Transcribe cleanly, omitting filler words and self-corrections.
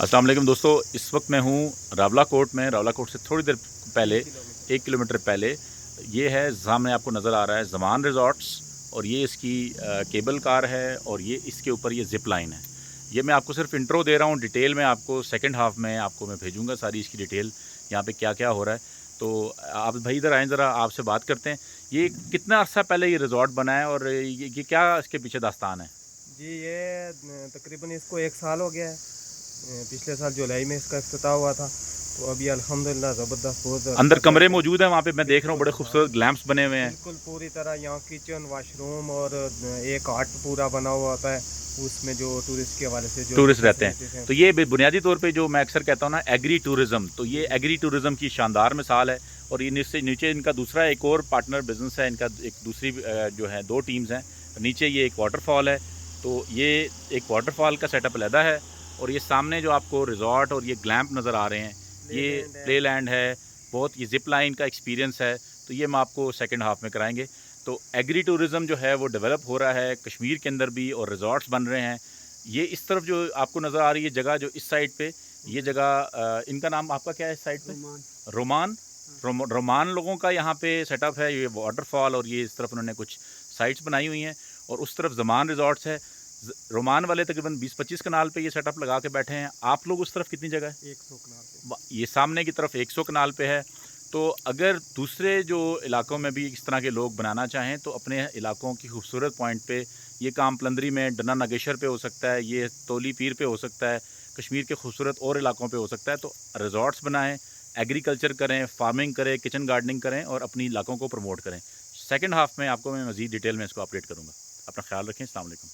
अस्सलाम वालेकुम दोस्तों, इस वक्त मैं हूँ रावला कोट में। रावला कोट से थोड़ी देर पहले 1 किलोमीटर पहले ये है, सामने आपको नज़र आ रहा है ज़मान रिज़ॉर्ट्स, और ये इसकी केबल कार है और ये इसके ऊपर ये ज़िप लाइन है। ये मैं आपको सिर्फ इंट्रो दे रहा हूँ, डिटेल में आपको सेकंड हाफ़ में आपको मैं भेजूँगा सारी इसकी डिटेल, यहाँ पे क्या क्या हो रहा है। तो आप भाई इधर आएँ, ज़रा आपसे बात करते हैं। ये कितना अर्सा पहले ये रिज़ॉर्ट बना है और ये क्या इसके पीछे दास्तान है? जी ये तकरीबन इसको 1 साल हो गया है। पिछले साल जुलाई में इसका इफ्तिताह हुआ था। तो अभी अल्हम्दुलिल्लाह ज़बरदस्त बहुत अंदर अच्छा कमरे चल रहा मौजूद हैं वहाँ पे, मैं है। देख रहा हूँ बड़े बिल्कुल, हाँ, खूबसूरत लैंप्स बने हुए हैं। बिल्कुल पूरी तरह यहाँ किचन, वाशरूम और एक आर्ट पूरा बना हुआ होता है उसमें, जो टूरिस्ट के हवाले से जो टूरिस्ट रहते फैसिलिटीज़ हैं। हैं। तो ये बुनियादी तौर पे जो मैं अक्सर कहता हूँ ना, एग्री टूरिज़्म, तो ये जी एग्री टूरिज़्म की शानदार मिसाल है। और ये नीचे नीचे इनका दूसरा एक और पार्टनर बिजनेस है इनका, एक दूसरी जो है 2 टीम्स हैं। नीचे ये एक वाटरफॉल है, तो ये एक वाटरफॉल का सेटअप अलहदा है। और ये सामने जो आपको रिजॉर्ट और ये ग्लैम्प नज़र आ रहे हैं, ये प्लेलैंड है। प्ले लैंड है। बहुत ये ज़िप लाइन का एक्सपीरियंस है, तो ये हम आपको सेकंड हाफ़ में कराएंगे। तो एग्री टूरिज़्म जो है वो डेवलप हो रहा है कश्मीर के अंदर भी, और रिजॉर्ट्स बन रहे हैं। ये इस तरफ जो आपको नज़र आ रही है जगह, जो इस साइड पे ये जगह, इनका नाम आपका क्या है इस साइड पे? रोमान। रोमान लोगों का यहाँ पे सेटअप है, ये वाटरफॉल, और ये इस तरफ उन्होंने कुछ साइट्स बनाई हुई हैं। और उस तरफ ज़मान रिजॉर्ट्स है। रोमान वाले तकरीबन 20-25 कनाल पे ये सेटअप लगा के बैठे हैं। आप लोग उस तरफ कितनी जगह है? 100 कनाल पे। ये सामने की तरफ 100 कनाल पे है। तो अगर दूसरे जो इलाकों में भी इस तरह के लोग बनाना चाहें, तो अपने इलाकों की खूबसूरत पॉइंट पे ये काम प्लंदरी में डना नागेश्वर पे हो सकता है, ये तोली पीर पे हो सकता है, कश्मीर के खूबसूरत और इलाकों पे हो सकता है। तो रिजॉर्ट्स बनाएं, एग्रीकल्चर करें, फार्मिंग करें, किचन गार्डनिंग करें और अपनी इलाकों को प्रमोट करें। सेकंड हाफ़ में आपको मैं मज़ीद डिटेल में इसको अपडेट करूँगा। अपना ख्याल रखें। अस्सलाम वालेकुम।